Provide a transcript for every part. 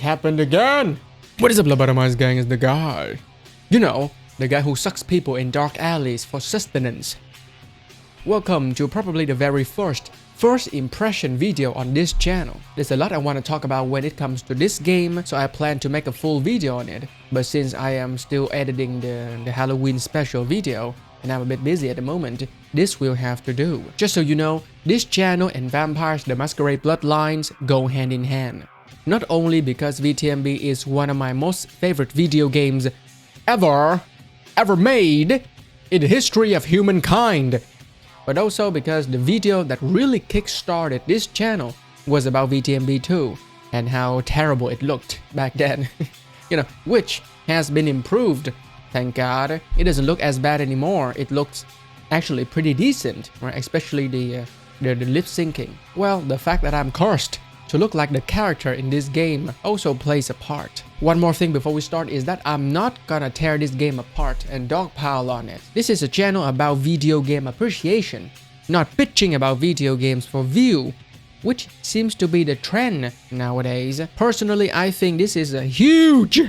happened again. What is up, LobotomizeGang is the guy. You know, the guy who sucks people in dark alleys for sustenance. Welcome to probably the very first impression video on this channel. There's a lot I want to talk about when it comes to this game, so I plan to make a full video on it. But since I am still editing the Halloween special video, and I'm a bit busy at the moment, this will have to do. Just so you know, this channel and Vampires the Masquerade Bloodlines go hand in hand. Not only because VtM is one of my most favorite video games ever made in the history of humankind, but also because the video that really kick-started this channel was about VtM 2 and how terrible it looked back then. You know, which has been improved. Thank God. It doesn't look as bad anymore. It looks actually pretty decent, right? Especially the lip syncing. Well, the fact that I'm cursed to look like the character in this game also plays a part. One more thing before we start is that I'm not gonna tear this game apart and dogpile on it. This is a channel about video game appreciation, not bitching about video games for view, which seems to be the trend nowadays. Personally, I think this is a huge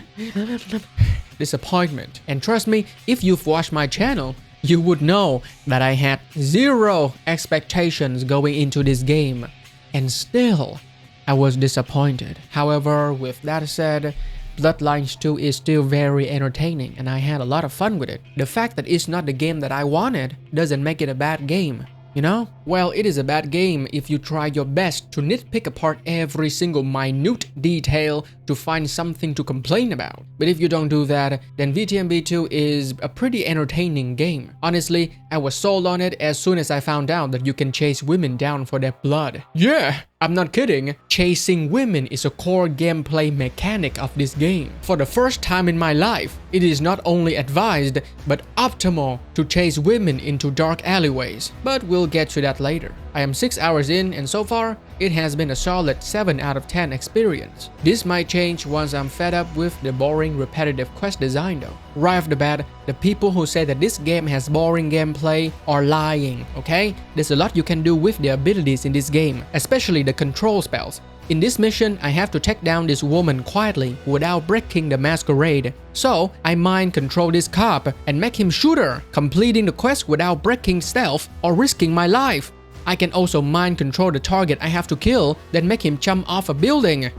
disappointment. And trust me, if you've watched my channel, you would know that I had zero expectations going into this game. And still, I was disappointed. However, with that said, Bloodlines 2 is still very entertaining and I had a lot of fun with it. The fact that it's not the game that I wanted doesn't make it a bad game, you know? Well, it is a bad game if you try your best to nitpick apart every single minute detail to find something to complain about. But if you don't do that, then VtM 2 is a pretty entertaining game. Honestly, I was sold on it as soon as I found out that you can chase women down for their blood. Yeah, I'm not kidding. Chasing women is a core gameplay mechanic of this game. For the first time in my life, it is not only advised, but optimal to chase women into dark alleyways. But we'll get to that later. I am 6 hours in and so far, it has been a solid 7 out of 10 experience. This might change once I'm fed up with the boring repetitive quest design though. Right off the bat, the people who say that this game has boring gameplay are lying, okay? There's a lot you can do with the abilities in this game, especially the control spells. In this mission, I have to take down this woman quietly without breaking the masquerade. So, I mind control this cop and make him shoot her, completing the quest without breaking stealth or risking my life. I can also mind control the target I have to kill, then make him jump off a building.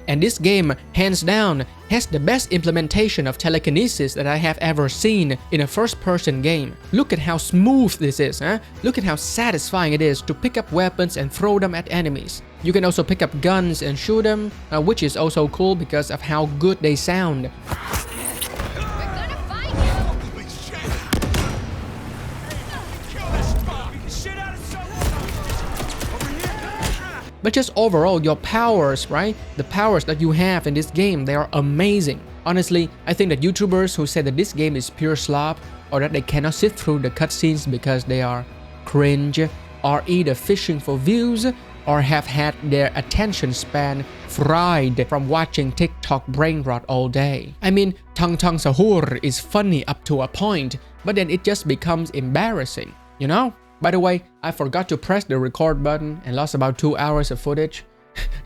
And this game, hands down, has the best implementation of telekinesis that I have ever seen in a first-person game. Look at how smooth this is, huh? Look at how satisfying it is to pick up weapons and throw them at enemies. You can also pick up guns and shoot them, which is also cool because of how good they sound. But just overall, your powers, right? The powers that you have in this game, they are amazing. Honestly, I think that YouTubers who say that this game is pure slop or that they cannot sit through the cutscenes because they are cringe, are either fishing for views or have had their attention span fried from watching TikTok brain rot all day. I mean, Tang Tang Sahur is funny up to a point, but then it just becomes embarrassing, you know? By the way, I forgot to press the record button and lost about 2 hours of footage.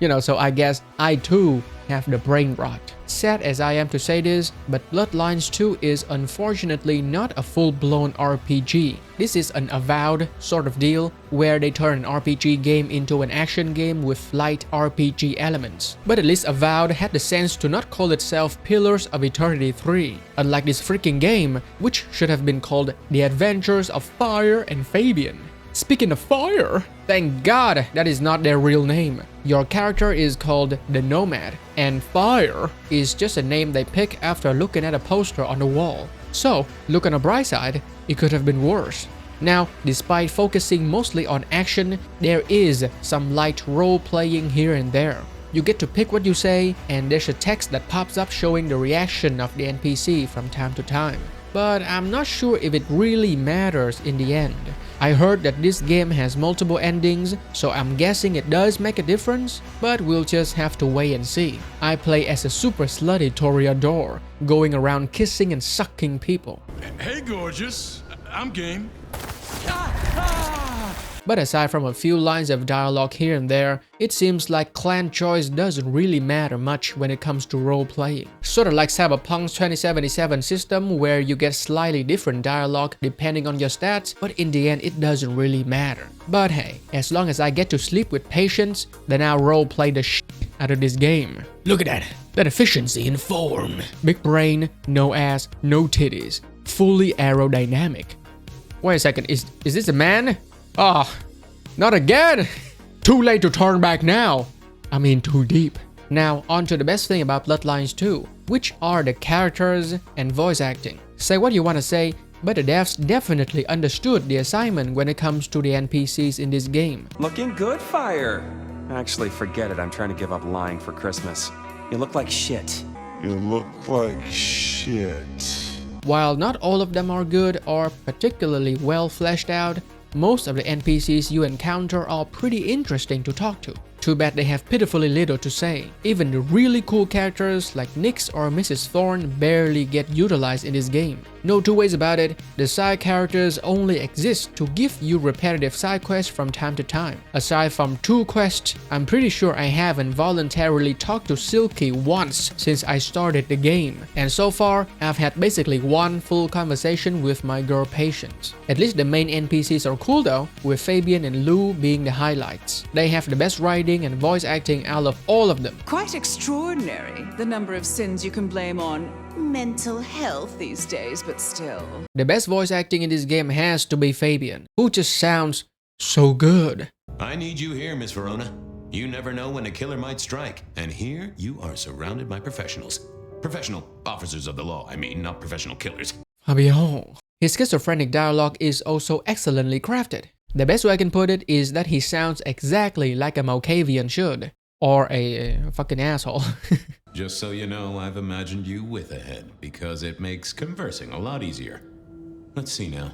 You know, so I guess I too have the brain rot. Sad as I am to say this, but Bloodlines 2 is unfortunately not a full-blown RPG. This is an avowed sort of deal where they turn an RPG game into an action game with light RPG elements. But at least Avowed had the sense to not call itself Pillars of Eternity 3, unlike this freaking game, which should have been called The Adventures of Fire and Fabian. Speaking of fire, thank God that is not their real name. Your character is called the Nomad, and Fire is just a name they pick after looking at a poster on the wall. So, look on the bright side, it could have been worse. Now, despite focusing mostly on action, there is some light role-playing here and there. You get to pick what you say, and there's a text that pops up showing the reaction of the NPC from time to time. But I'm not sure if it really matters in the end. I heard that this game has multiple endings, so I'm guessing it does make a difference, but we'll just have to wait and see. I play as a super slutty Toreador, going around kissing and sucking people. Hey gorgeous, I'm game. But aside from a few lines of dialogue here and there, it seems like clan choice doesn't really matter much when it comes to role-playing. Sort of like Cyberpunk's 2077 system where you get slightly different dialogue depending on your stats, but in the end it doesn't really matter. But hey, as long as I get to sleep with patience, then I'll role-play the shit out of this game. Look at that efficiency in form. Big brain, no ass, no titties, fully aerodynamic. Wait a second, is this a man? Oh, not again! Too late to turn back now. I mean, too deep. Now, on to the best thing about Bloodlines 2, which are the characters and voice acting. Say what you want to say, but the devs definitely understood the assignment when it comes to the NPCs in this game. Looking good, Fire. Actually, forget it. I'm trying to give up lying for Christmas. You look like shit. You look like shit. While not all of them are good or particularly well fleshed out, most of the NPCs you encounter are pretty interesting to talk to. Too bad they have pitifully little to say. Even the really cool characters like Nyx or Mrs. Thorne barely get utilized in this game. No two ways about it, the side characters only exist to give you repetitive side quests from time to time. Aside from 2 quests, I'm pretty sure I haven't voluntarily talked to Silky once since I started the game. And so far, I've had basically 1 full conversation with my girl Patience. At least the main NPCs are cool though, with Fabian and Lou being the highlights. They have the best writing and voice acting out of all of them. Quite extraordinary, the number of sins you can blame on mental health these days, but still. The best voice acting in this game has to be Fabian, who just sounds so good. I need you here, Miss Verona. You never know when a killer might strike, and here you are surrounded by professionals. Professional officers of the law, I mean, not professional killers. Fabian. His schizophrenic dialogue is also excellently crafted. The best way I can put it is that he sounds exactly like a Malkavian should. Or a fucking asshole. Just so you know, I've imagined you with a head, because it makes conversing a lot easier. Let's see now.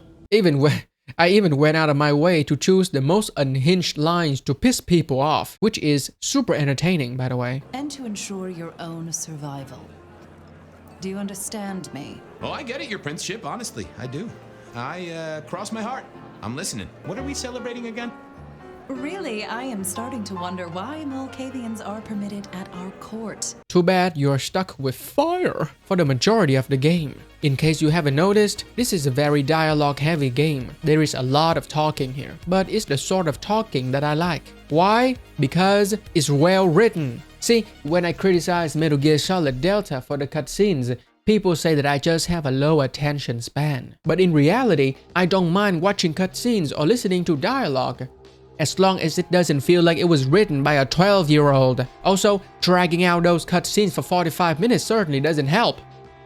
I even went out of my way to choose the most unhinged lines to piss people off, which is super entertaining, by the way. And to ensure your own survival. Do you understand me? Oh, I get it, your princeship, honestly, I do. I cross my heart. I'm listening. What are we celebrating again? Really, I am starting to wonder why Malkavians are permitted at our court. Too bad you're stuck with fire for the majority of the game. In case you haven't noticed, this is a very dialogue-heavy game. There is a lot of talking here, but it's the sort of talking that I like. Why? Because it's well written. See, when I criticize Metal Gear Solid Delta for the cutscenes, people say that I just have a low attention span. But in reality, I don't mind watching cutscenes or listening to dialogue, as long as it doesn't feel like it was written by a 12-year-old. Also, dragging out those cutscenes for 45 minutes certainly doesn't help,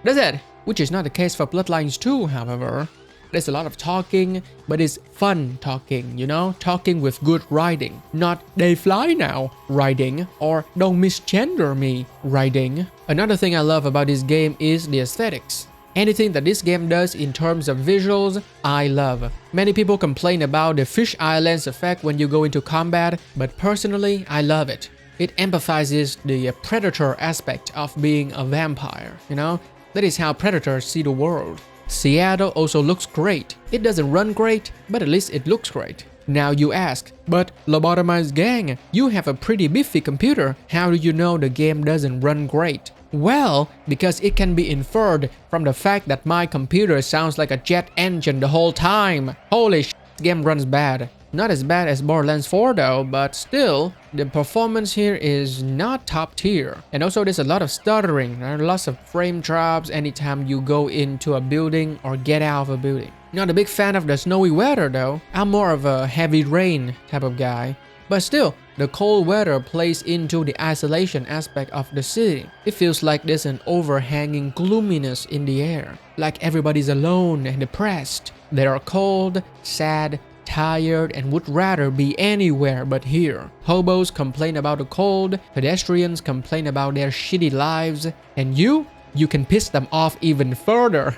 does it? Which is not the case for Bloodlines 2, however. There's a lot of talking, but it's fun talking, you know? Talking with good writing, not "they fly now" writing or "don't misgender me" writing. Another thing I love about this game is the aesthetics. Anything that this game does in terms of visuals, I love. Many people complain about the fish eye lens effect when you go into combat, but personally, I love it. It empathizes the predator aspect of being a vampire, you know? That is how predators see the world. Seattle also looks great. It doesn't run great, but at least it looks great. Now you ask, but LobotomizeGang, you have a pretty beefy computer. How do you know the game doesn't run great? Well, because it can be inferred from the fact that my computer sounds like a jet engine the whole time. Holy shit, this game runs bad. Not as bad as Borderlands 4 though, but still, the performance here is not top tier. And also there's a lot of stuttering, there are lots of frame drops anytime you go into a building or get out of a building. Not a big fan of the snowy weather though, I'm more of a heavy rain type of guy. But still, the cold weather plays into the isolation aspect of the city. It feels like there's an overhanging gloominess in the air, like everybody's alone and depressed. They are cold, sad, tired, and would rather be anywhere but here. Hobos complain about the cold, pedestrians complain about their shitty lives, and you can piss them off even further.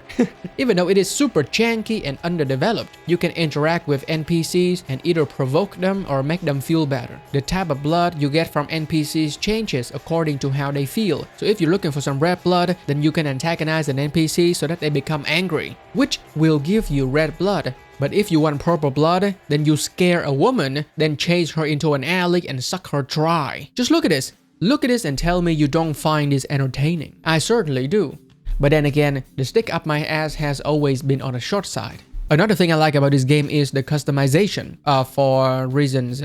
Even though it is super janky and underdeveloped, you can interact with NPCs and either provoke them or make them feel better. The type of blood you get from NPCs changes according to how they feel. So if you're looking for some red blood, then you can antagonize an NPC so that they become angry, which will give you red blood. But if you want proper blood, then you scare a woman, then chase her into an alley and suck her dry. Just look at this. Look at this and tell me you don't find this entertaining. I certainly do. But then again, the stick up my ass has always been on the short side. Another thing I like about this game is the customization, for reasons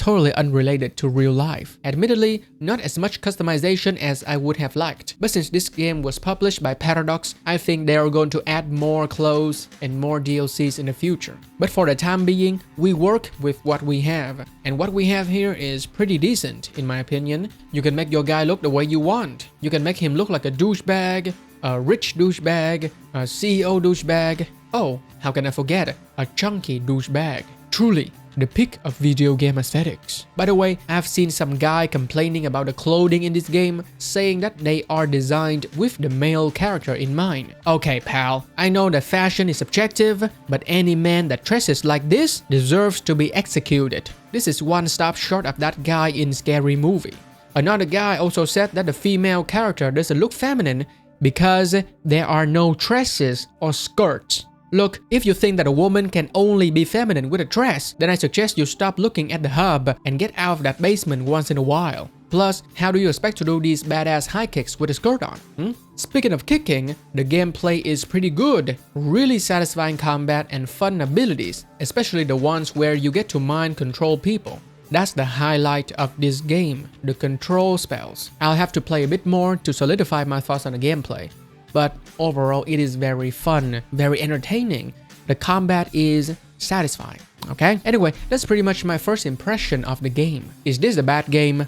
totally unrelated to real life. Admittedly, not as much customization as I would have liked. But since this game was published by Paradox, I think they are going to add more clothes and more DLCs in the future. But for the time being, we work with what we have. And what we have here is pretty decent, in my opinion. You can make your guy look the way you want. You can make him look like a douchebag, a rich douchebag, a CEO douchebag. Oh, how can I forget? A chunky douchebag. Truly, the peak of video game aesthetics. By the way, I've seen some guy complaining about the clothing in this game, saying that they are designed with the male character in mind. Okay, pal, I know that fashion is subjective, but any man that dresses like this deserves to be executed. This is one stop short of that guy in Scary Movie. Another guy also said that the female character doesn't look feminine because there are no dresses or skirts. Look, if you think that a woman can only be feminine with a dress, then I suggest you stop looking at the hub and get out of that basement once in a while. Plus, how do you expect to do these badass high kicks with a skirt on? Speaking of kicking, the gameplay is pretty good. Really satisfying combat and fun abilities, especially the ones where you get to mind control people. That's the highlight of this game, the control spells. I'll have to play a bit more to solidify my thoughts on the gameplay. But overall, it is very fun, very entertaining. The combat is satisfying, okay? Anyway, that's pretty much my first impression of the game. Is this a bad game?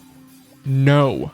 No.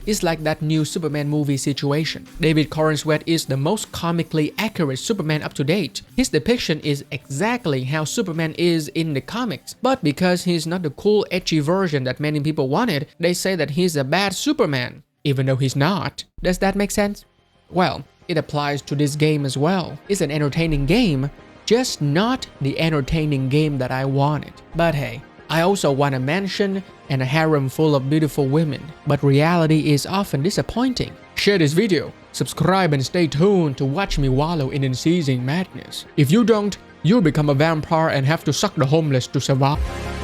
It's like that new Superman movie situation. David Corenswet is the most comically accurate Superman up to date. His depiction is exactly how Superman is in the comics. But because he's not the cool, edgy version that many people wanted, they say that he's a bad Superman, even though he's not. Does that make sense? Well, it applies to this game as well. It's an entertaining game, just not the entertaining game that I wanted. But hey, I also want a mansion and a harem full of beautiful women, but reality is often disappointing. Share this video, subscribe and stay tuned to watch me wallow in unceasing madness. If you don't, you'll become a vampire and have to suck the homeless to survive.